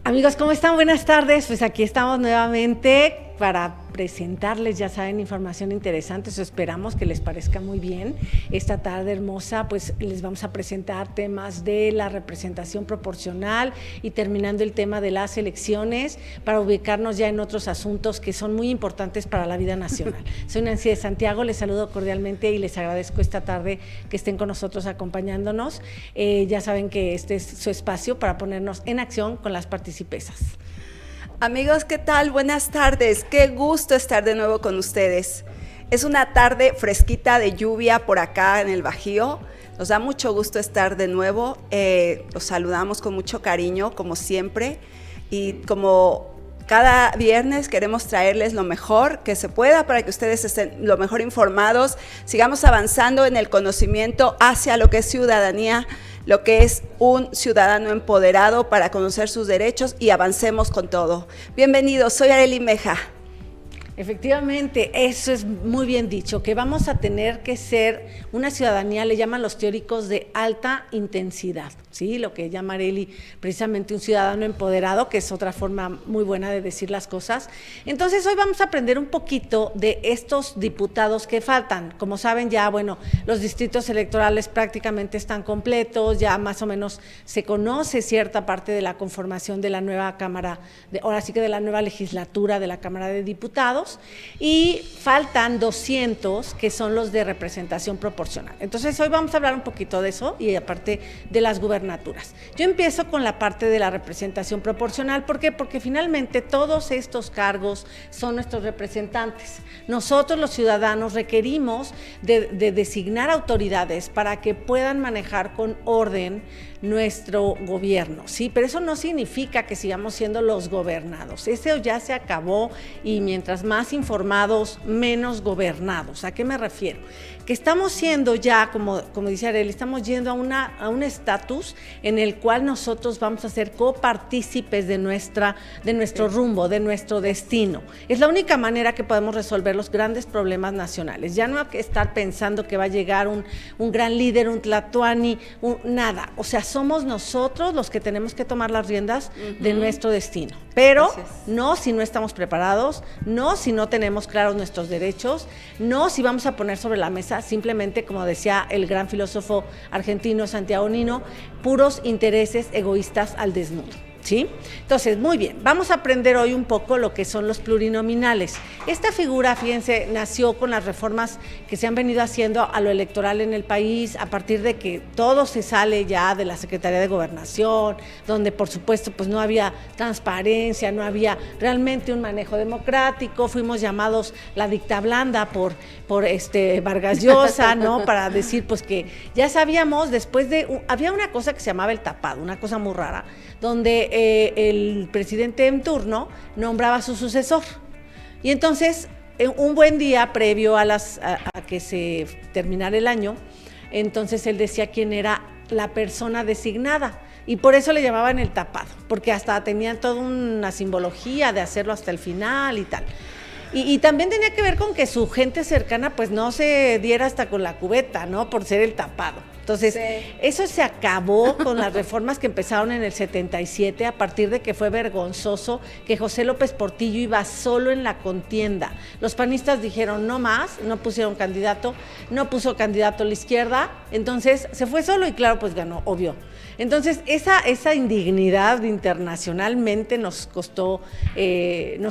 Amigos, ¿cómo están? Buenas tardes. Pues aquí estamos nuevamente para presentarles, ya saben, información interesante. Eso esperamos que les parezca muy bien. Esta tarde hermosa, pues les vamos a presentar temas de la representación proporcional y terminando el tema de las elecciones para ubicarnos ya en otros asuntos que son muy importantes para la vida nacional. Soy Nancy de Santiago, les saludo cordialmente y les agradezco esta tarde que estén con nosotros acompañándonos. Ya saben que este es su espacio para ponernos en acción con las participesas. Amigos, ¿qué tal? Buenas tardes. Qué gusto estar de nuevo con ustedes. Es una tarde fresquita de lluvia por acá en el Bajío. Nos da mucho gusto estar de nuevo. Los saludamos con mucho cariño, como siempre. Y como cada viernes queremos traerles lo mejor que se pueda para que ustedes estén lo mejor informados. Sigamos avanzando en el conocimiento hacia lo que es ciudadanía, lo que es un ciudadano empoderado para conocer sus derechos y avancemos con todo. Bienvenidos, soy Arely Meja. Efectivamente, eso es muy bien dicho, que vamos a tener que ser una ciudadanía, le llaman los teóricos, de alta intensidad, ¿sí? Lo que llama Arely precisamente un ciudadano empoderado, que es otra forma muy buena de decir las cosas. Entonces, hoy vamos a aprender un poquito de estos diputados que faltan. Como saben ya, bueno, los distritos electorales prácticamente están completos, ya más o menos se conoce cierta parte de la conformación de la nueva Cámara, ahora sí que de la nueva legislatura de la Cámara de Diputados, y faltan 200 que son los de representación proporcional. Entonces hoy vamos a hablar un poquito de eso y aparte de las gubernaturas. Yo empiezo con la parte de la representación proporcional. ¿Por qué? Porque finalmente todos estos cargos son nuestros representantes. Nosotros los ciudadanos requerimos de designar autoridades para que puedan manejar con orden nuestro gobierno, ¿sí? Pero eso no significa que sigamos siendo los gobernados. Eso ya se acabó y mientras más informados, menos gobernados. ¿A qué me refiero? Que estamos siendo ya, como dice Arely, estamos yendo a un estatus en el cual nosotros vamos a ser copartícipes de nuestro rumbo, de nuestro destino. Es la única manera que podemos resolver los grandes problemas nacionales. Ya no hay que estar pensando que va a llegar un gran líder, un tlatoani, nada. O sea, somos nosotros los que tenemos que tomar las riendas de nuestro destino. Pero no si no estamos preparados, no si no tenemos claros nuestros derechos, no si vamos a poner sobre la mesa simplemente, como decía el gran filósofo argentino Santiago Nino, puros intereses egoístas al desnudo. ¿Sí? Entonces, muy bien, vamos a aprender hoy un poco lo que son los plurinominales. Esta figura, fíjense, nació con las reformas que se han venido haciendo a lo electoral en el país, a partir de que todo se sale ya de la Secretaría de Gobernación, donde por supuesto pues no había transparencia, no había realmente un manejo democrático, fuimos llamados la dicta blanda por Vargas Llosa, ¿no? Para decir pues que ya sabíamos, había una cosa que se llamaba el tapado, una cosa muy rara, donde el presidente en turno nombraba a su sucesor. Y entonces, un buen día previo a que se terminara el año, entonces él decía quién era la persona designada. Y por eso le llamaban el tapado, porque hasta tenían toda una simbología de hacerlo hasta el final y tal. Y también tenía que ver con que su gente cercana pues no se diera hasta con la cubeta, ¿no? Por ser el tapado. Entonces, eso se acabó con las reformas que empezaron en el 77, a partir de que fue vergonzoso que José López Portillo iba solo en la contienda. Los panistas dijeron no más, no pusieron candidato, no puso candidato a la izquierda, entonces se fue solo y claro, pues ganó, obvio. Entonces, esa indignidad internacionalmente nos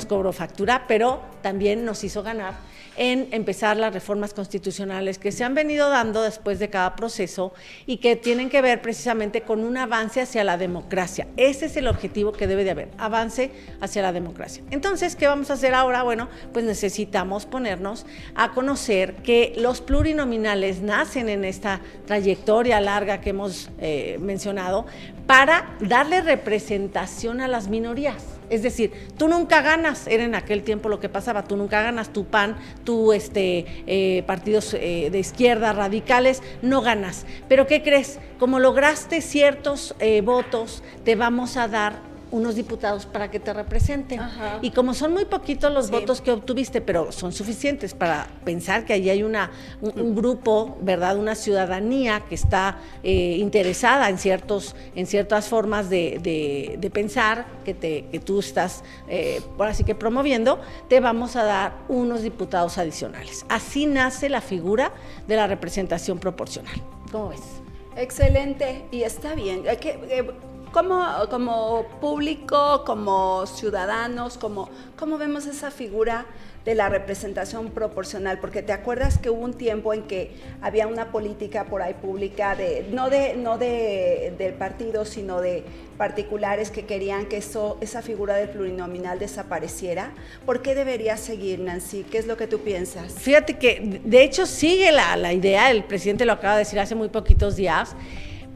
cobró factura, pero también nos hizo ganar en empezar las reformas constitucionales que se han venido dando después de cada proceso y que tienen que ver precisamente con un avance hacia la democracia. Ese es el objetivo que debe de haber, avance hacia la democracia. Entonces, ¿qué vamos a hacer ahora? Bueno, pues necesitamos ponernos a conocer que los plurinominales nacen en esta trayectoria larga que hemos mencionado para darle representación a las minorías. Es decir, tú nunca ganas, era en aquel tiempo lo que pasaba, tú nunca ganas, tu PAN, tu partidos de izquierda radicales, no ganas. Pero ¿qué crees? Como lograste ciertos votos, te vamos a dar unos diputados para que te representen. Ajá. Y como son muy poquitos los Sí. votos que obtuviste, pero son suficientes para pensar que allí hay un grupo, ¿verdad? Una ciudadanía que está interesada en ciertas formas de pensar que tú estás, ahora sí que promoviendo, te vamos a dar unos diputados adicionales. Así nace la figura de la representación proporcional. ¿Cómo ves? Excelente, y está bien. Como público, como ciudadanos, ¿cómo vemos esa figura de la representación proporcional? Porque te acuerdas que hubo un tiempo en que había una política por ahí pública, no del partido, sino de particulares que querían que esa figura del plurinominal desapareciera. ¿Por qué debería seguir, Nancy? ¿Qué es lo que tú piensas? Fíjate que de hecho sigue la idea, el presidente lo acaba de decir hace muy poquitos días,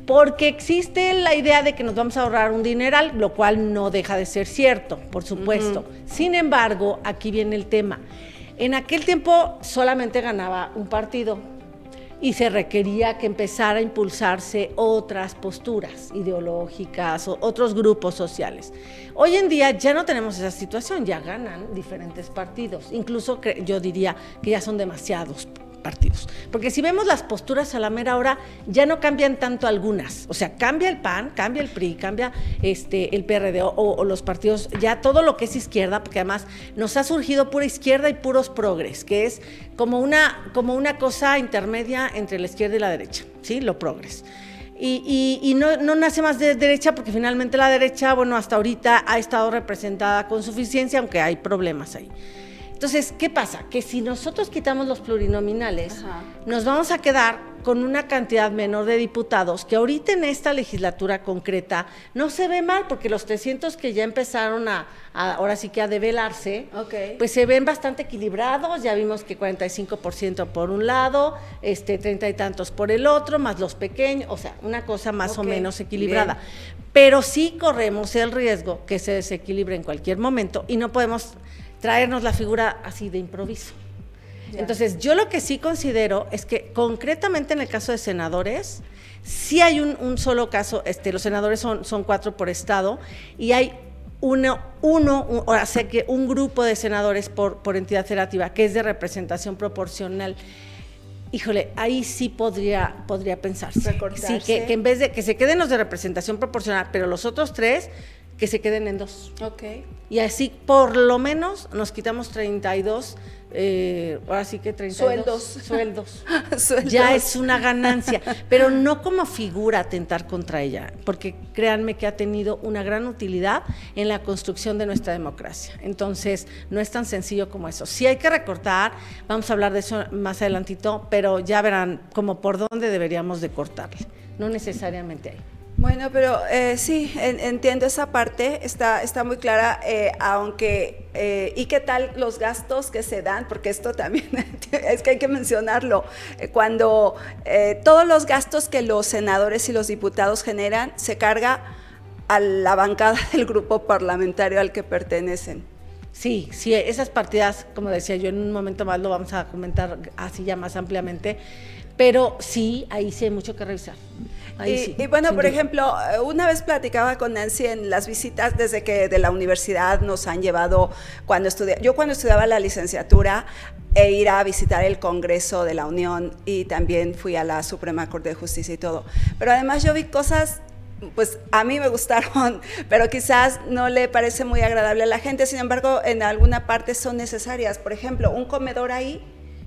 porque existe la idea de que nos vamos a ahorrar un dineral, lo cual no deja de ser cierto, por supuesto. Sin embargo, aquí viene el tema. En aquel tiempo solamente ganaba un partido y se requería que empezara a impulsarse otras posturas ideológicas o otros grupos sociales. Hoy en día ya no tenemos esa situación, ya ganan diferentes partidos, incluso yo diría que ya son demasiados partidos, porque si vemos las posturas a la mera hora ya no cambian tanto algunas, o sea, cambia el PAN, cambia el PRI, cambia el PRD o los partidos, ya todo lo que es izquierda, porque además nos ha surgido pura izquierda y puros progres, que es como una cosa intermedia entre la izquierda y la derecha, ¿sí? Lo progres. Y no nace más de derecha, porque finalmente la derecha, bueno, hasta ahorita ha estado representada con suficiencia, aunque hay problemas ahí. Entonces, ¿qué pasa? Que si nosotros quitamos los plurinominales, nos vamos a quedar con una cantidad menor de diputados, que ahorita en esta legislatura concreta no se ve mal, porque los 300 que ya empezaron ahora sí que a develarse, pues se ven bastante equilibrados. Ya vimos que 45% por un lado, 30 y tantos por el otro, más los pequeños, o sea, una cosa más o menos equilibrada. Bien. Pero sí corremos el riesgo que se desequilibre en cualquier momento y no podemos traernos la figura así de improviso. Ya. Entonces, yo lo que sí considero es que concretamente en el caso de senadores, sí hay un solo caso, los senadores son 4 por estado, y hay o sea que un grupo de senadores por entidad federativa, que es de representación proporcional. Híjole, ahí sí podría pensarse. Recortarse. Sí, que en vez de que se queden los de representación proporcional, pero los otros 3, que se queden en 2. Y así por lo menos nos quitamos 32, ahora sí que 32 sueldos. Ya es una ganancia, pero no como figura atentar contra ella, porque créanme que ha tenido una gran utilidad en la construcción de nuestra democracia. Entonces, no es tan sencillo como eso. Sí hay que recortar, vamos a hablar de eso más adelantito, pero ya verán como por dónde deberíamos de cortarle, no necesariamente ahí. Bueno, pero sí, entiendo esa parte, está muy clara, aunque, ¿y qué tal los gastos que se dan? Porque esto también es que hay que mencionarlo, cuando todos los gastos que los senadores y los diputados generan se carga a la bancada del grupo parlamentario al que pertenecen. Sí, esas partidas, como decía yo, en un momento más lo vamos a comentar así ya más ampliamente, pero sí, ahí sí hay mucho que revisar. Y bueno, por ejemplo, una vez platicaba con Nancy en las visitas desde que de la universidad nos han llevado, cuando estudiaba la licenciatura, ir a visitar el Congreso de la Unión, y también fui a la Suprema Corte de Justicia y todo. Pero además yo vi cosas, pues a mí me gustaron, pero quizás no le parece muy agradable a la gente. Sin embargo, en alguna parte son necesarias. Por ejemplo, un comedor ahí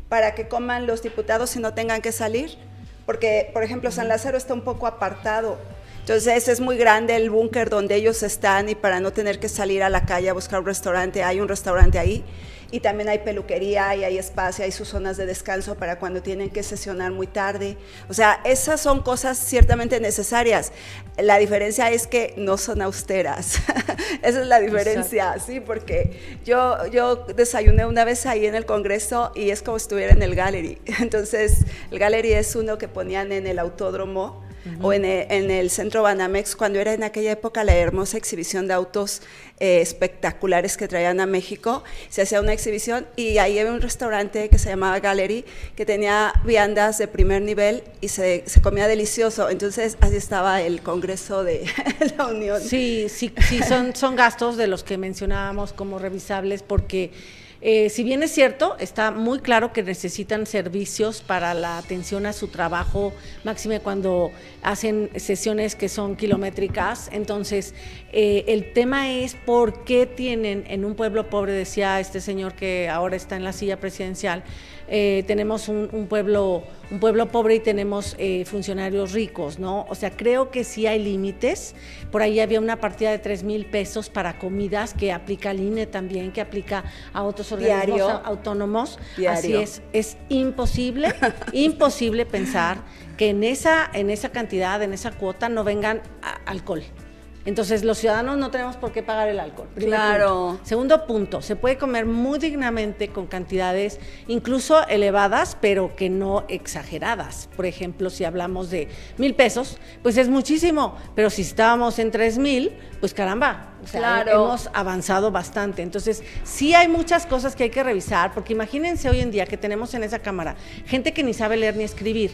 para que coman los diputados y no tengan que salir. Porque, por ejemplo, San Lázaro está un poco apartado, entonces es muy grande el búnker donde ellos están, y para no tener que salir a la calle a buscar un restaurante, hay un restaurante ahí, y también hay peluquería, y hay espacio, hay sus zonas de descanso para cuando tienen que sesionar muy tarde. O sea, esas son cosas ciertamente necesarias. La diferencia es que no son austeras. Esa es la diferencia. Exacto. Sí, porque yo desayuné una vez ahí en el Congreso y es como si estuviera en el Gallery. Entonces, el Gallery es uno que ponían en el autódromo, o en el Centro Banamex, cuando era en aquella época la hermosa exhibición de autos espectaculares que traían a México, se hacía una exhibición y ahí había un restaurante que se llamaba Gallery, que tenía viandas de primer nivel y se comía delicioso. Entonces así estaba el Congreso de la Unión. Sí, son gastos de los que mencionábamos como revisables, porque si bien es cierto, está muy claro que necesitan servicios para la atención a su trabajo, máxime cuando hacen sesiones que son kilométricas. Entonces, el tema es por qué tienen en un pueblo pobre, decía este señor que ahora está en la silla presidencial, tenemos un pueblo pobre y tenemos funcionarios ricos, ¿no? O sea, creo que sí hay límites. Por ahí había una partida de 3,000 pesos para comidas que aplica al INE también, que aplica a otros organismos autónomos. Diario. Así es imposible pensar que en esa cantidad, en esa cuota, no vengan alcohol. Entonces, los ciudadanos no tenemos por qué pagar el alcohol. Claro. Punto. Segundo punto, se puede comer muy dignamente con cantidades incluso elevadas, pero que no exageradas. Por ejemplo, si hablamos de 1,000 pesos, pues es muchísimo, pero si estábamos en 3,000, pues caramba, o sea, claro, hemos avanzado bastante. Entonces, sí hay muchas cosas que hay que revisar, porque imagínense hoy en día que tenemos en esa Cámara gente que ni sabe leer ni escribir,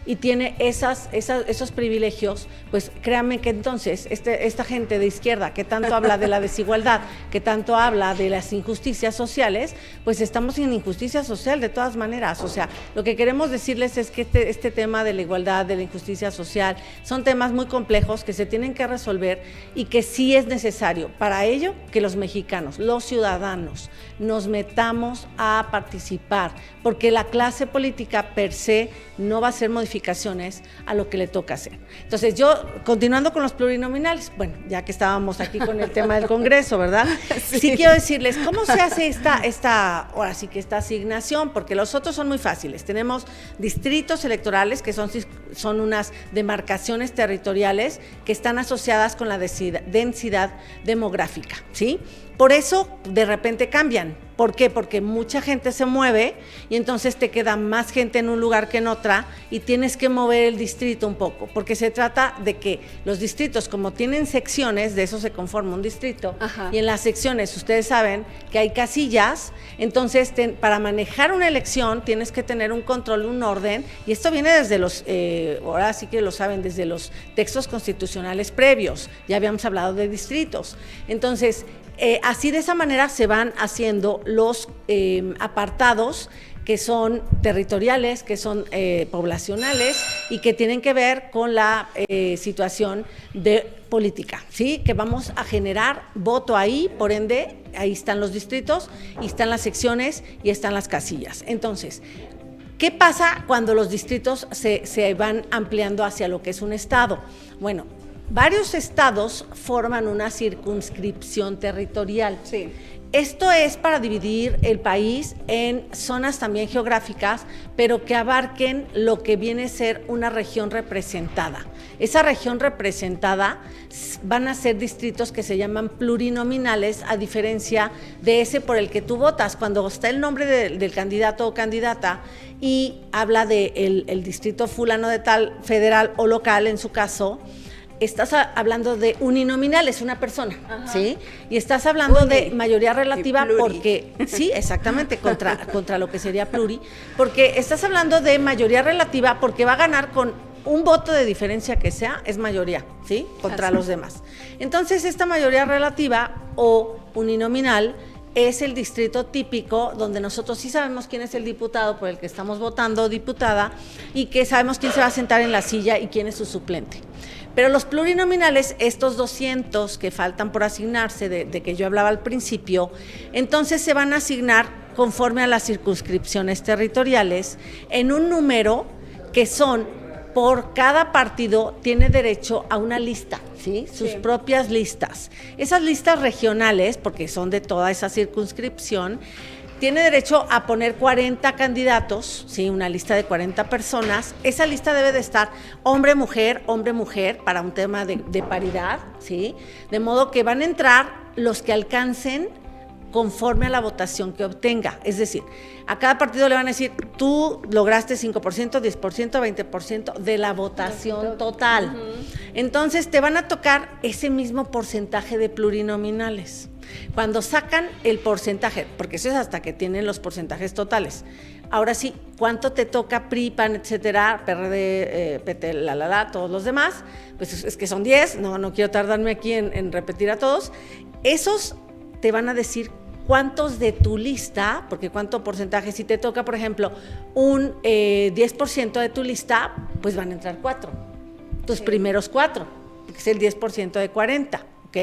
y tiene esos privilegios, pues créanme que entonces esta gente de izquierda que tanto habla de la desigualdad, que tanto habla de las injusticias sociales, pues estamos en injusticia social de todas maneras. O sea, lo que queremos decirles es que este tema de la igualdad, de la injusticia social, son temas muy complejos que se tienen que resolver y que sí es necesario para ello que los mexicanos, los ciudadanos, nos metamos a participar, porque la clase política per se no va a hacer modificaciones a lo que le toca hacer. Entonces, yo, continuando con los plurinominales, bueno, ya que estábamos aquí con el tema del Congreso, ¿verdad? Sí quiero decirles, ¿cómo se hace ahora sí que esta asignación? Porque los otros son muy fáciles. Tenemos distritos electorales, que son unas demarcaciones territoriales que están asociadas con la densidad demográfica, ¿sí? Por eso de repente cambian. ¿Por qué? Porque mucha gente se mueve y entonces te queda más gente en un lugar que en otra y tienes que mover el distrito un poco, porque se trata de que los distritos, como tienen secciones, de eso se conforma un distrito, ajá, y en las secciones ustedes saben que hay casillas, entonces para manejar una elección tienes que tener un control, un orden, y esto viene desde ahora sí que lo saben, desde los textos constitucionales previos, ya habíamos hablado de distritos. Entonces, así de esa manera se van haciendo los apartados que son territoriales, que son poblacionales y que tienen que ver con la situación de política, ¿sí? Que vamos a generar voto ahí, por ende, ahí están los distritos, y están las secciones y están las casillas. Entonces, ¿qué pasa cuando los distritos se van ampliando hacia lo que es un estado? Bueno, varios estados forman una circunscripción territorial. Sí. Esto es para dividir el país en zonas también geográficas, pero que abarquen lo que viene a ser una región representada. Esa región representada van a ser distritos que se llaman plurinominales, a diferencia de ese por el que tú votas. Cuando está el nombre del candidato o candidata y habla de el distrito fulano de tal, federal o local en su caso, estás hablando de uninominal, es una persona, ajá, ¿sí? Y estás hablando de mayoría relativa porque, sí, exactamente, contra lo que sería pluri, porque estás hablando de mayoría relativa porque va a ganar con un voto de diferencia que sea, es mayoría, ¿sí? Contra los demás. Entonces, esta mayoría relativa o uninominal es el distrito típico donde nosotros sí sabemos quién es el diputado por el que estamos votando, diputada, y que sabemos quién se va a sentar en la silla y quién es su suplente. Pero los plurinominales, estos 200 que faltan por asignarse, de que yo hablaba al principio, entonces se van a asignar conforme a las circunscripciones territoriales en un número que son, por cada partido tiene derecho a una lista, ¿sí? Sus propias listas. Esas listas regionales, porque son de toda esa circunscripción, tiene derecho a poner 40 candidatos, ¿sí? Una lista de 40 personas. Esa lista debe de estar hombre-mujer, para un tema de paridad, ¿sí? De modo que van a entrar los que alcancen conforme a la votación que obtenga. Es decir, a cada partido le van a decir, tú lograste 5%, 10%, 20% de la votación total. Entonces te van a tocar ese mismo porcentaje de plurinominales. Cuando sacan el porcentaje, porque eso es hasta que tienen los porcentajes totales. Ahora sí, ¿cuánto te toca PRI, PAN, etcétera, PRD, PT, todos los demás? Pues es que son 10, no quiero tardarme aquí en repetir a todos. Esos te van a decir cuántos de tu lista, porque cuánto porcentaje, si te toca, por ejemplo, un 10% de tu lista, pues van a entrar 4, tus primeros 4, porque es el 10% de 40, ¿ok?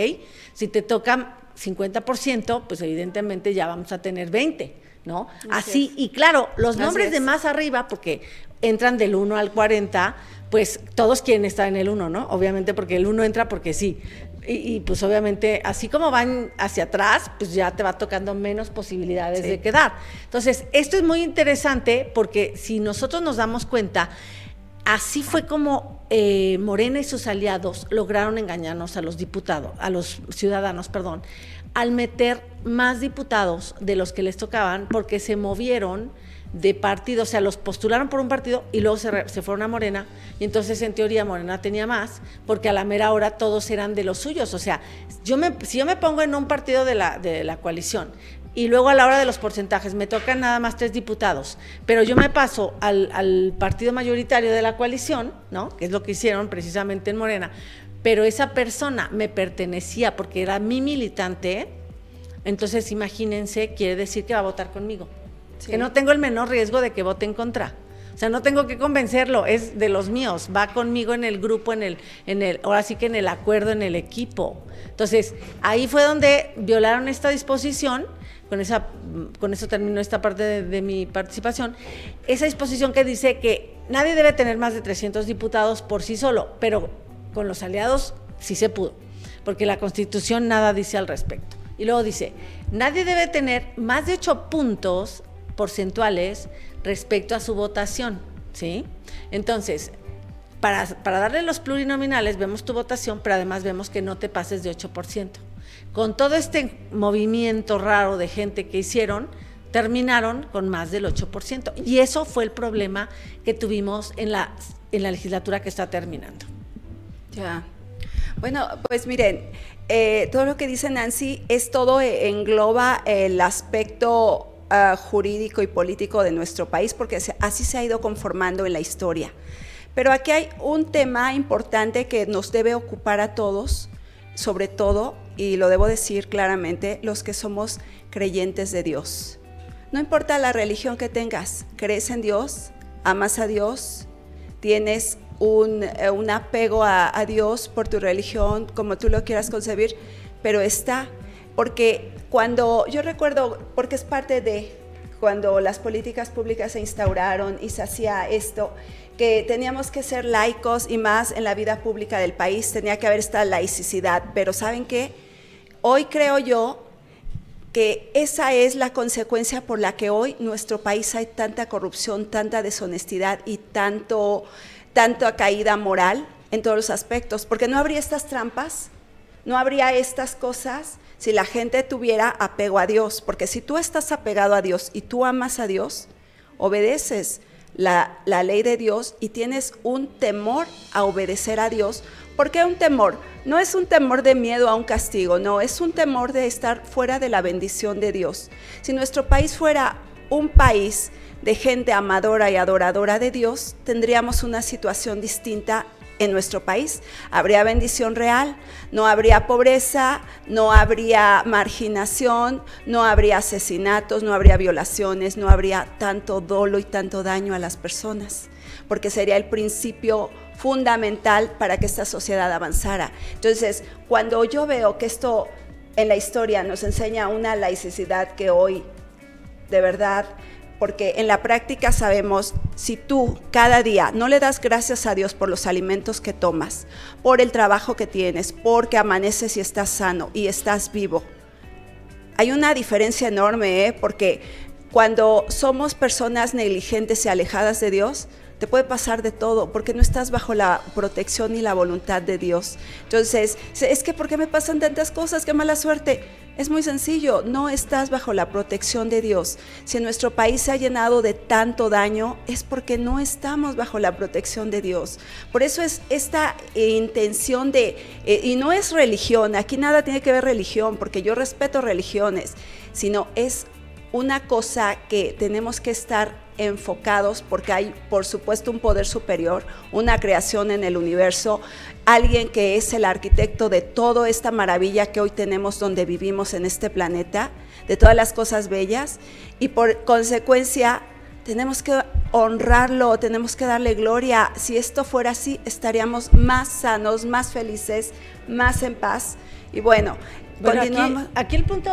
Si te toca 50%, pues evidentemente ya vamos a tener 20, ¿no? Así, y claro, los nombres de más arriba, porque entran del 1 al 40, pues todos quieren estar en el 1, ¿no? Obviamente porque el 1 entra porque sí. Y pues obviamente, así como van hacia atrás, pues ya te va tocando menos posibilidades de quedar. Entonces, esto es muy interesante porque si nosotros nos damos cuenta, así fue como Morena y sus aliados lograron engañarnos a los ciudadanos, al meter más diputados de los que les tocaban, porque se movieron de partido, o sea, los postularon por un partido y luego se fueron a Morena, y entonces en teoría Morena tenía más, porque a la mera hora todos eran de los suyos. O sea, si yo me pongo en un partido de la coalición y luego a la hora de los porcentajes me tocan nada más 3 diputados, pero yo me paso al partido mayoritario de la coalición, ¿no? Que es lo que hicieron precisamente en Morena, pero esa persona me pertenecía porque era mi militante, entonces imagínense, quiere decir que va a votar conmigo. Sí. Que no tengo el menor riesgo de que vote en contra. O sea, no tengo que convencerlo, es de los míos, va conmigo en el grupo, ahora sí que en el acuerdo, en el equipo. Entonces, ahí fue donde violaron esta disposición, con eso terminó esta parte de mi participación, esa disposición que dice que nadie debe tener más de 300 diputados por sí solo, pero con los aliados sí se pudo, porque la Constitución nada dice al respecto. Y luego dice, nadie debe tener más de 8 puntos porcentuales respecto a su votación, ¿sí? Entonces, para darle los plurinominales, vemos tu votación, pero además vemos que no te pases de 8%. Con todo este movimiento raro de gente que hicieron, terminaron con más del 8%. Y eso fue el problema que tuvimos en la legislatura que está terminando. Ya. Bueno, pues miren, todo lo que dice Nancy engloba el aspecto jurídico y político de nuestro país, porque así se ha ido conformando en la historia. Pero aquí hay un tema importante que nos debe ocupar a todos, sobre todo, y lo debo decir claramente, los que somos creyentes de Dios. No importa la religión que tengas, crees en Dios, amas a Dios, tienes un apego a Dios por tu religión, como tú lo quieras concebir, pero porque yo recuerdo, porque es parte de cuando las políticas públicas se instauraron y se hacía esto, que teníamos que ser laicos, y más en la vida pública del país tenía que haber esta laicidad, pero ¿saben qué? Hoy creo yo que esa es la consecuencia por la que hoy en nuestro país hay tanta corrupción, tanta deshonestidad y tanta caída moral en todos los aspectos, porque no habría estas trampas, no habría estas cosas si la gente tuviera apego a Dios, porque si tú estás apegado a Dios y tú amas a Dios, obedeces la ley de Dios y tienes un temor a obedecer a Dios. ¿Por qué un temor? No es un temor de miedo a un castigo, no, es un temor de estar fuera de la bendición de Dios. Si nuestro país fuera un país de gente amadora y adoradora de Dios, tendríamos una situación distinta en nuestro país. Habría bendición real, no habría pobreza, no habría marginación, no habría asesinatos, no habría violaciones, no habría tanto dolo y tanto daño a las personas, porque sería el principio fundamental para que esta sociedad avanzara. Entonces, cuando yo veo que esto en la historia nos enseña una laicidad que hoy, de verdad, porque en la práctica sabemos, si tú cada día no le das gracias a Dios por los alimentos que tomas, por el trabajo que tienes, porque amaneces y estás sano y estás vivo, hay una diferencia enorme, porque cuando somos personas negligentes y alejadas de Dios, te puede pasar de todo, porque no estás bajo la protección y la voluntad de Dios. Entonces, es que ¿por qué me pasan tantas cosas? ¡Qué mala suerte! Es muy sencillo, no estás bajo la protección de Dios. Si nuestro país se ha llenado de tanto daño, es porque no estamos bajo la protección de Dios. Por eso es esta intención y no es religión, aquí nada tiene que ver religión, porque yo respeto religiones, sino es una cosa que tenemos que estar enfocados, porque hay, por supuesto, un poder superior, una creación en el universo, alguien que es el arquitecto de toda esta maravilla que hoy tenemos donde vivimos en este planeta, de todas las cosas bellas, y por consecuencia tenemos que honrarlo, tenemos que darle gloria. Si esto fuera así, estaríamos más sanos, más felices, más en paz. Y bueno, aquí el punto,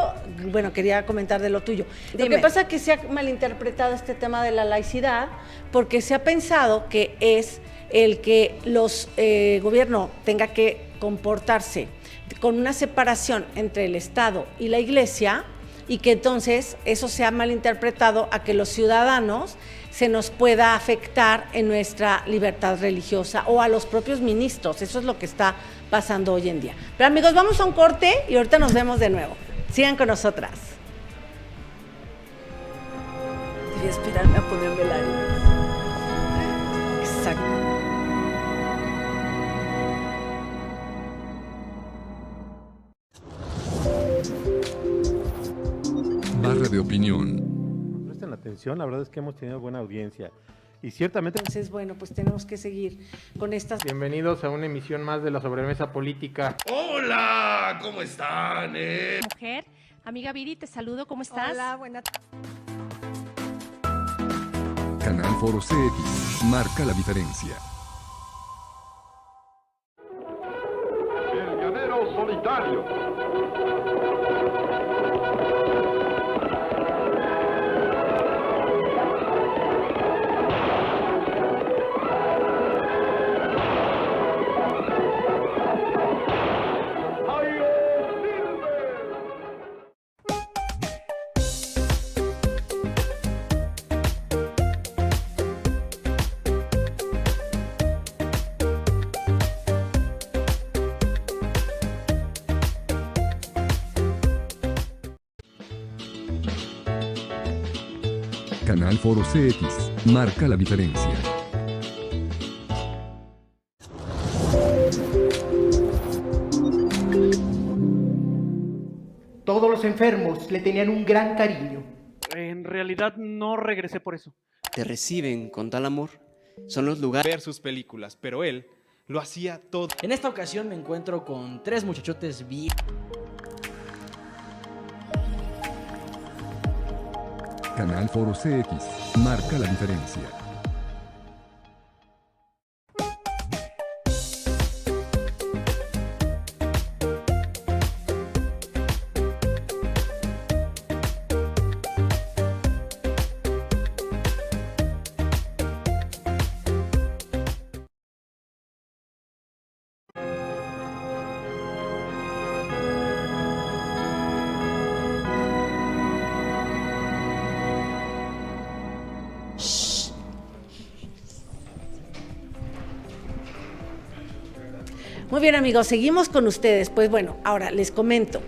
quería comentar de lo tuyo. Dime. Lo que pasa es que se ha malinterpretado este tema de la laicidad, porque se ha pensado que es el que los gobierno tenga que comportarse con una separación entre el Estado y la Iglesia, y que entonces eso se ha malinterpretado a que los ciudadanos se nos pueda afectar en nuestra libertad religiosa, o a los propios ministros. Eso es lo que está pasando hoy en día. Pero amigos, vamos a un corte y ahorita nos vemos de nuevo. Sigan con nosotras. Debí esperarme a ponerme la arena. Exacto. Barra de opinión. Presten atención, la verdad es que hemos tenido buena audiencia. Y ciertamente... Entonces, pues tenemos que seguir con estas... Bienvenidos a una emisión más de la Sobremesa Política. Hola, ¿cómo están? Mujer, amiga Viri, te saludo, ¿cómo estás? Hola, buenas tardes. Canal Foro CX marca la diferencia. El llanero solitario. Canal Foro CX marca la diferencia. Todos los enfermos le tenían un gran cariño. En realidad no regresé por eso. Te reciben con tal amor. Son los lugares ver sus películas, pero él lo hacía todo. En esta ocasión me encuentro con 3 muchachotes bien. Canal Foro CX marca la diferencia. Muy bien, amigos, seguimos con ustedes. Pues bueno, ahora les comento.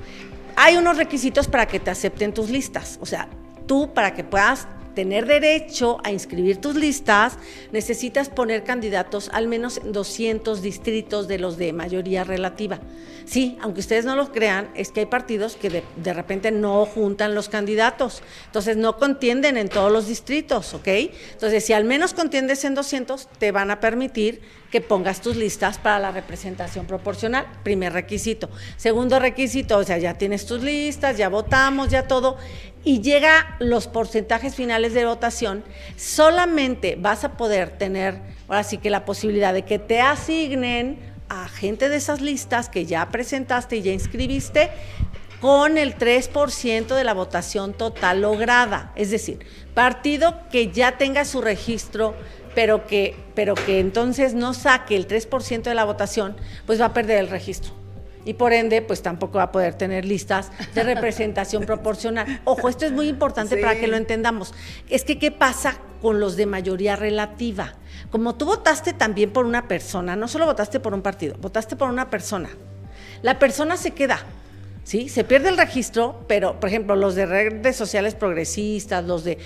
Hay unos requisitos para que te acepten tus listas. O sea, tú, para que puedas tener derecho a inscribir tus listas, necesitas poner candidatos al menos en 200 distritos de los de mayoría relativa. Sí, aunque ustedes no lo crean, es que hay partidos que de repente no juntan los candidatos, entonces no contienden en todos los distritos, ¿ok? Entonces, si al menos contiendes en 200, te van a permitir que pongas tus listas para la representación proporcional, primer requisito. Segundo requisito, o sea, ya tienes tus listas, ya votamos, ya todo, y llega los porcentajes finales de votación, solamente vas a poder tener, ahora sí que la posibilidad de que te asignen a gente de esas listas que ya presentaste y ya inscribiste con el 3% de la votación total lograda. Es decir, partido que ya tenga su registro, pero que entonces no saque el 3% de la votación, pues va a perder el registro. y por ende, pues tampoco va a poder tener listas de representación proporcional. Ojo, esto es muy importante para que lo entendamos. Es que, ¿qué pasa con los de mayoría relativa? Como tú votaste también por una persona, no solo votaste por un partido, votaste por una persona. La persona se queda, ¿sí? Se pierde el registro, pero, por ejemplo, los de redes sociales progresistas, los de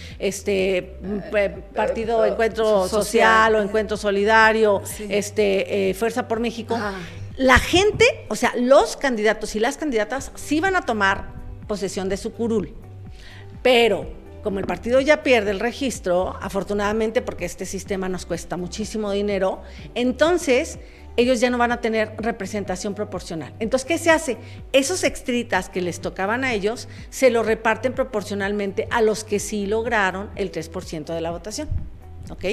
Partido Encuentro Social o Encuentro Solidario, Fuerza por México, la gente, o sea, los candidatos y las candidatas sí van a tomar posesión de su curul, pero como el partido ya pierde el registro, afortunadamente, porque este sistema nos cuesta muchísimo dinero, entonces ellos ya no van a tener representación proporcional. Entonces, ¿qué se hace? Esos extritas que les tocaban a ellos, se lo reparten proporcionalmente a los que sí lograron el 3% de la votación. ¿Ok?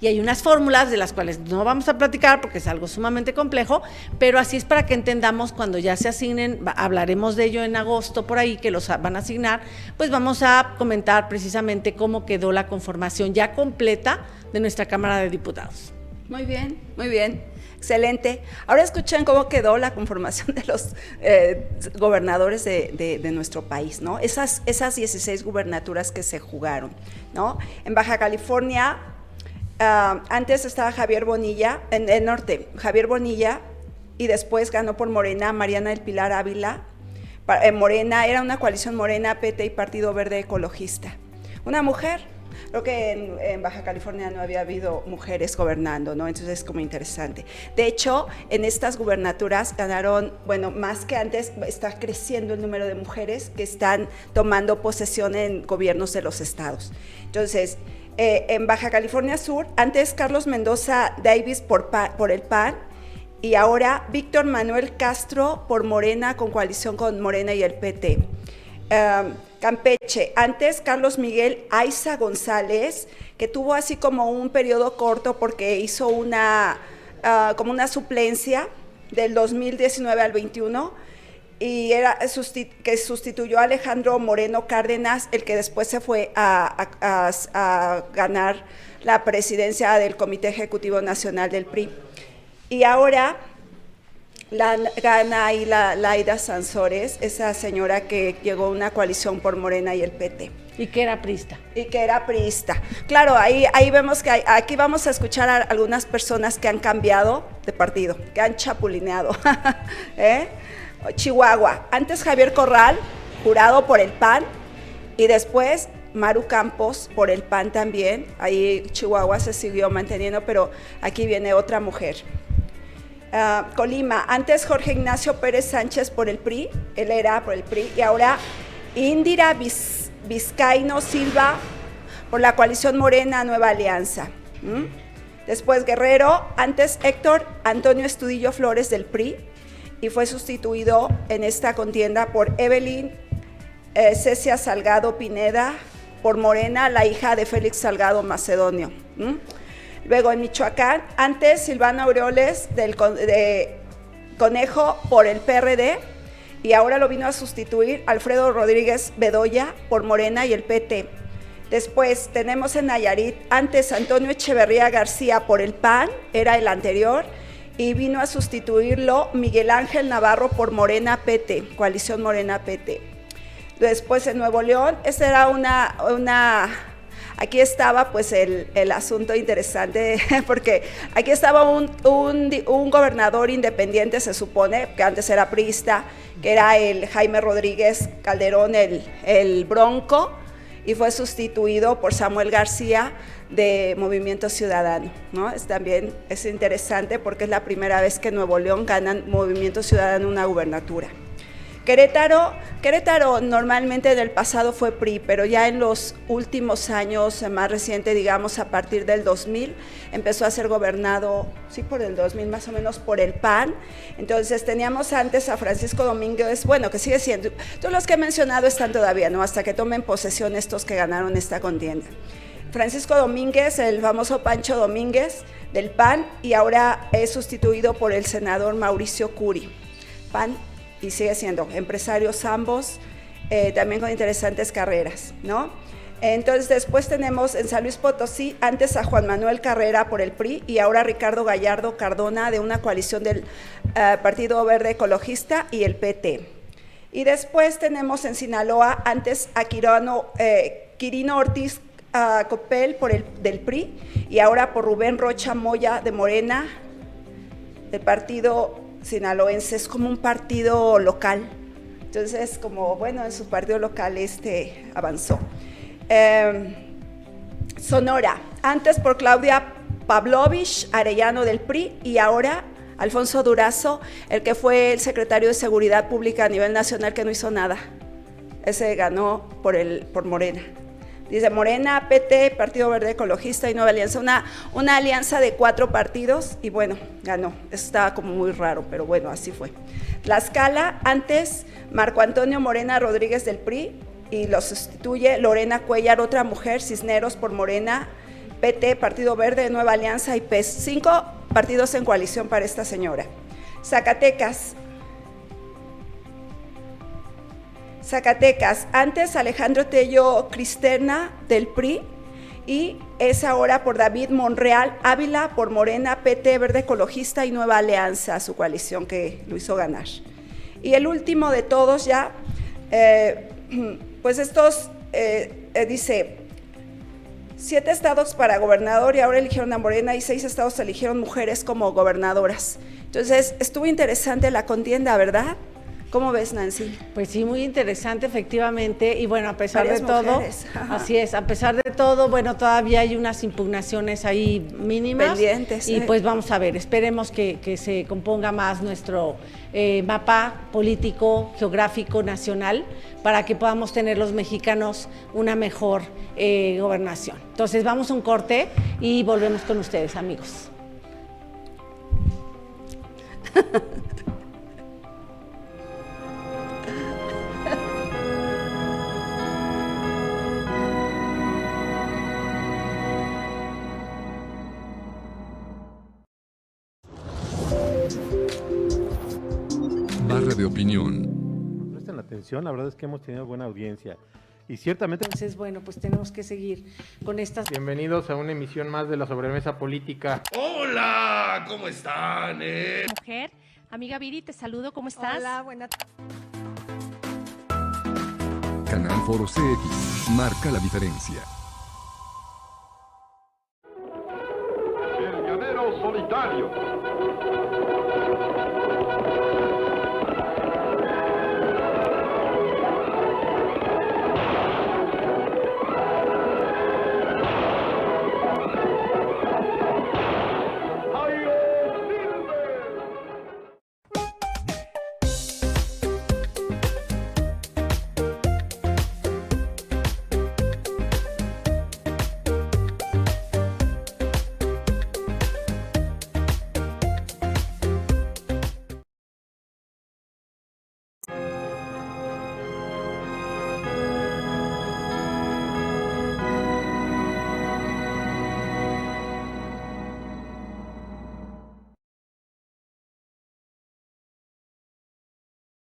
Y hay unas fórmulas de las cuales no vamos a platicar porque es algo sumamente complejo, pero así es para que entendamos cuando ya se asignen, hablaremos de ello en agosto por ahí, que los van a asignar, pues vamos a comentar precisamente cómo quedó la conformación ya completa de nuestra Cámara de Diputados. Muy bien, muy bien. Excelente. Ahora escuchen cómo quedó la conformación de los gobernadores de nuestro país, ¿no? Esas 16 gubernaturas que se jugaron, ¿no? En Baja California, antes estaba Javier Bonilla, en el norte, Javier Bonilla, y después ganó por Morena Mariana del Pilar Ávila. Morena, era una coalición Morena, PT y Partido Verde Ecologista. Una mujer. Creo que en Baja California no había habido mujeres gobernando, ¿no? Entonces es como interesante. De hecho, en estas gubernaturas ganaron, bueno, más que antes, está creciendo el número de mujeres que están tomando posesión en gobiernos de los estados. Entonces, en Baja California Sur, antes Carlos Mendoza Davis por el PAN, y ahora Víctor Manuel Castro por Morena, con coalición con Morena y el PT. Campeche, antes Carlos Miguel Aiza González, que tuvo así como un periodo corto porque hizo como una suplencia del 2019 al 21, y que sustituyó a Alejandro Moreno Cárdenas, el que después se fue a ganar la presidencia del Comité Ejecutivo Nacional del PRI. Y ahora gana ahí Laida Sansores, esa señora que llegó a una coalición por Morena y el PT. Y que era priista. Claro, ahí vemos que aquí vamos a escuchar a algunas personas que han cambiado de partido, que han chapulineado. Chihuahua, antes Javier Corral, jurado por el PAN, y después Maru Campos por el PAN también. Ahí Chihuahua se siguió manteniendo, pero aquí viene otra mujer. Colima, antes Jorge Ignacio Pérez Sánchez por el PRI, él era por el PRI, y ahora Indira Vizcaíno Silva por la coalición Morena Nueva Alianza. Después Guerrero, antes Héctor Antonio Estudillo Flores del PRI, y fue sustituido en esta contienda por Evelyn Cecia Salgado Pineda por Morena, la hija de Félix Salgado Macedonio. Luego en Michoacán, antes Silvana Aureoles de Conejo por el PRD, y ahora lo vino a sustituir Alfredo Rodríguez Bedoya por Morena y el PT. Después tenemos en Nayarit, antes Antonio Echeverría García por el PAN, era el anterior, y vino a sustituirlo Miguel Ángel Navarro por Morena PT, coalición Morena PT. Después en Nuevo León, esta era aquí estaba pues el asunto interesante, porque aquí estaba un gobernador independiente, se supone, que antes era priista, que era el Jaime Rodríguez Calderón, el Bronco, y fue sustituido por Samuel García de Movimiento Ciudadano, ¿no? También es interesante porque es la primera vez que en Nuevo León ganan Movimiento Ciudadano una gubernatura. Querétaro normalmente en el pasado fue PRI, pero ya en los últimos años, más reciente, digamos a partir del 2000, empezó a ser gobernado, sí, por el 2000 más o menos, por el PAN. Entonces teníamos antes a Francisco Domínguez, bueno, que sigue siendo, todos los que he mencionado están todavía, ¿no? Hasta que tomen posesión estos que ganaron esta contienda. Francisco Domínguez, el famoso Pancho Domínguez del PAN, y ahora es sustituido por el senador Mauricio Curi, PAN, y sigue siendo empresarios ambos, también con interesantes carreras, ¿no? Entonces después tenemos en San Luis Potosí, antes a Juan Manuel Carrera por el PRI y ahora Ricardo Gallardo Cardona de una coalición del Partido Verde Ecologista y el PT. Y después tenemos en Sinaloa, antes a Quirino Ortiz Copel del PRI y ahora por Rubén Rocha Moya de Morena, del partido sinaloense. Es como un partido local. Entonces, como bueno, en su partido local avanzó. Sonora, antes por Claudia Pavlovich Arellano del PRI y ahora Alfonso Durazo, el que fue el secretario de Seguridad Pública a nivel nacional, que no hizo nada. Ese ganó por Morena. Dice Morena, PT, Partido Verde Ecologista y Nueva Alianza, una alianza de 4 partidos y bueno, ganó. Eso estaba como muy raro, pero bueno, así fue. Tlaxcala, antes Marco Antonio Morena Rodríguez del PRI y lo sustituye Lorena Cuellar, otra mujer, Cisneros por Morena, PT, Partido Verde, Nueva Alianza y PES. 5 partidos en coalición para esta señora. Zacatecas, antes Alejandro Tello Cristerna del PRI y es ahora por David Monreal Ávila por Morena, PT, Verde Ecologista y Nueva Alianza, su coalición que lo hizo ganar. Y el último de todos ya, pues estos, dice, 7 estados para gobernador y ahora eligieron a Morena y 6 estados eligieron mujeres como gobernadoras. Entonces, estuvo interesante la contienda, ¿verdad? ¿Cómo ves, Nancy? Pues sí, muy interesante, efectivamente, y bueno, a pesar Varias de todo, mujeres. así es, a pesar de todo, bueno, todavía hay unas impugnaciones ahí mínimas. Pendientes. Y pues vamos a ver, esperemos que se componga más nuestro mapa político, geográfico, nacional, para que podamos tener los mexicanos una mejor gobernación. Entonces vamos a un corte y volvemos con ustedes, amigos. Barra de opinión. Presten atención, la verdad es que hemos tenido buena audiencia. Y ciertamente... Entonces, bueno, pues tenemos que seguir con estas... Bienvenidos a una emisión más de la sobremesa política. Hola, ¿cómo están? Mujer, amiga Viri, te saludo, ¿cómo estás? Hola, buenas Canal Foro CX marca la diferencia. El llanero solitario.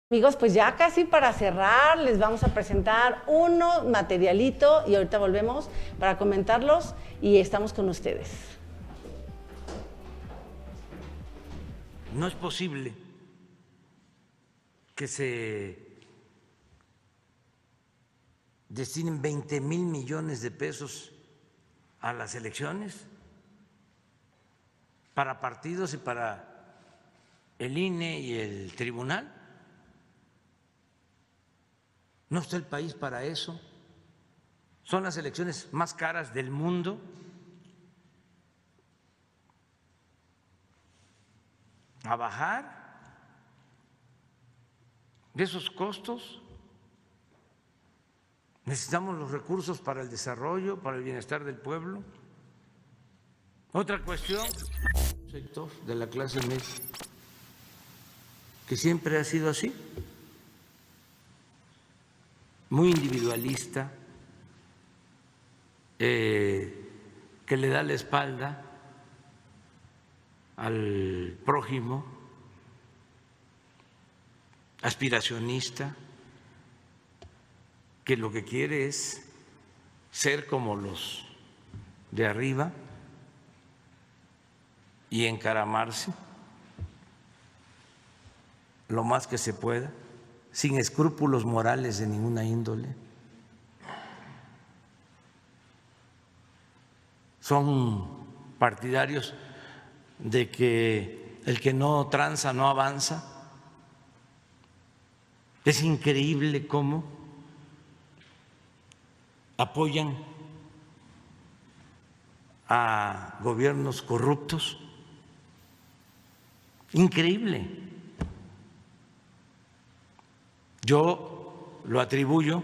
Amigos, pues ya casi para cerrar les vamos a presentar uno materialito y ahorita volvemos para comentarlos y estamos con ustedes. No es posible que se destinen 20,000 millones de pesos a las elecciones para partidos y para el INE y el tribunal. No está el país para eso. Son las elecciones más caras del mundo. A bajar de esos costos. Necesitamos los recursos para el desarrollo, para el bienestar del pueblo. Otra cuestión, sector de la clase media, que siempre ha sido así, muy individualista, que le da la espalda al prójimo, aspiracionista, que lo que quiere es ser como los de arriba y encaramarse lo más que se pueda, sin escrúpulos morales de ninguna índole. Son partidarios de que el que no tranza no avanza. Es increíble cómo apoyan a gobiernos corruptos. Increíble. Yo lo atribuyo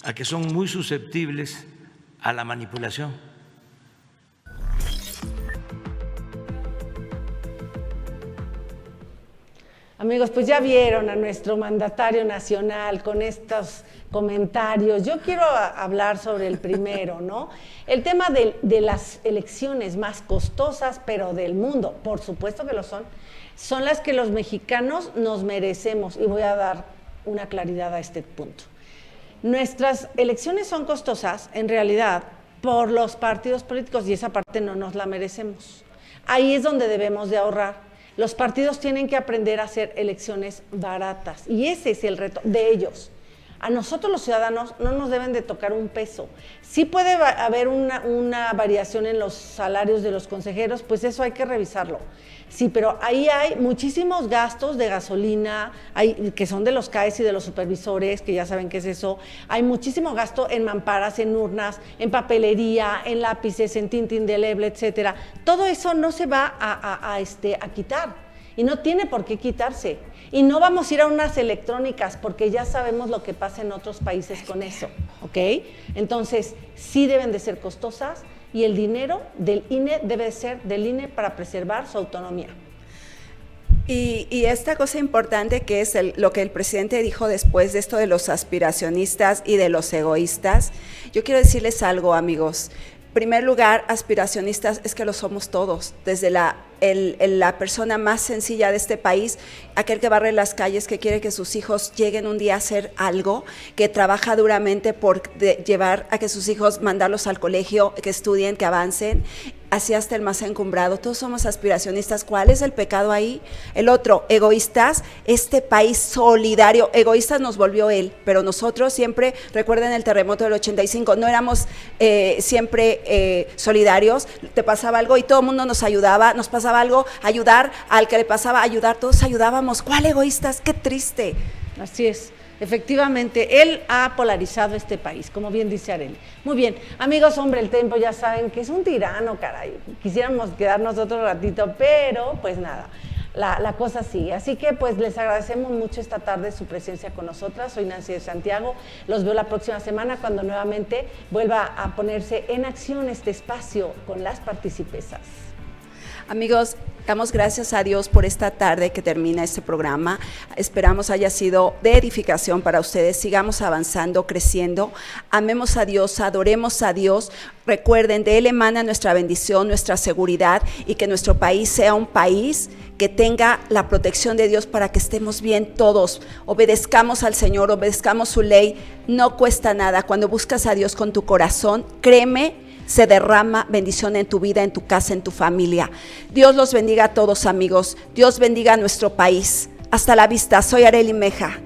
a que son muy susceptibles a la manipulación. Amigos, pues ya vieron a nuestro mandatario nacional con estos comentarios. Yo quiero hablar sobre el primero, ¿no? El tema de las elecciones más costosas, pero del mundo, por supuesto que lo son las que los mexicanos nos merecemos. Y voy a dar una claridad a este punto. Nuestras elecciones son costosas, en realidad, por los partidos políticos, y esa parte no nos la merecemos. Ahí es donde debemos de ahorrar. Los partidos tienen que aprender a hacer elecciones baratas y ese es el reto de ellos. A nosotros los ciudadanos no nos deben de tocar un peso. Sí puede haber una variación en los salarios de los consejeros, pues eso hay que revisarlo. Sí, pero ahí hay muchísimos gastos de gasolina, que son de los CAEs y de los supervisores, que ya saben qué es eso. Hay muchísimo gasto en mamparas, en urnas, en papelería, en lápices, en tinta indeleble, etcétera. Todo eso no se va a quitar y no tiene por qué quitarse. Y no vamos a ir a unas electrónicas porque ya sabemos lo que pasa en otros países con eso, ¿ok? Entonces, sí deben de ser costosas. Y el dinero del INE debe ser del INE para preservar su autonomía. Y esta cosa importante que es lo que el presidente dijo después de esto de los aspiracionistas y de los egoístas, yo quiero decirles algo, amigos. En primer lugar, aspiracionistas es que lo somos todos, desde la persona más sencilla de este país, aquel que barre las calles, que quiere que sus hijos lleguen un día a hacer algo, que trabaja duramente por llevar a que sus hijos, mandarlos al colegio, que estudien, que avancen, así hasta el más encumbrado. Todos somos aspiracionistas. ¿Cuál es el pecado ahí? El otro, egoístas, este país solidario, egoístas nos volvió él, pero nosotros siempre, recuerden el terremoto del 85, no éramos siempre solidarios, te pasaba algo y todo el mundo nos ayudaba, nos pasaba algo, ayudar al que le pasaba, ayudar, todos ayudábamos. ¿Cuál egoístas? ¡Qué triste! Así es. Efectivamente, él ha polarizado este país, como bien dice Arely. Muy bien, amigos, hombre, el tiempo ya saben que es un tirano, caray. Quisiéramos quedarnos otro ratito, pero pues nada, la cosa sigue. Así que pues les agradecemos mucho esta tarde su presencia con nosotras. Soy Nancy de Santiago, los veo la próxima semana cuando nuevamente vuelva a ponerse en acción este espacio con las participesas. Amigos, damos gracias a Dios por esta tarde que termina este programa. Esperamos haya sido de edificación para ustedes. Sigamos avanzando, creciendo. Amemos a Dios, adoremos a Dios. Recuerden, de Él emana nuestra bendición, nuestra seguridad y que nuestro país sea un país que tenga la protección de Dios para que estemos bien todos. Obedezcamos al Señor, obedezcamos su ley. No cuesta nada. Cuando buscas a Dios con tu corazón, créeme, se derrama bendición en tu vida, en tu casa, en tu familia. Dios los bendiga a todos, amigos. Dios bendiga a nuestro país. Hasta la vista. Soy Arely Meja.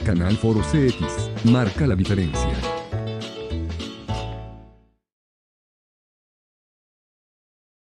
Canal Foro CX marca la diferencia.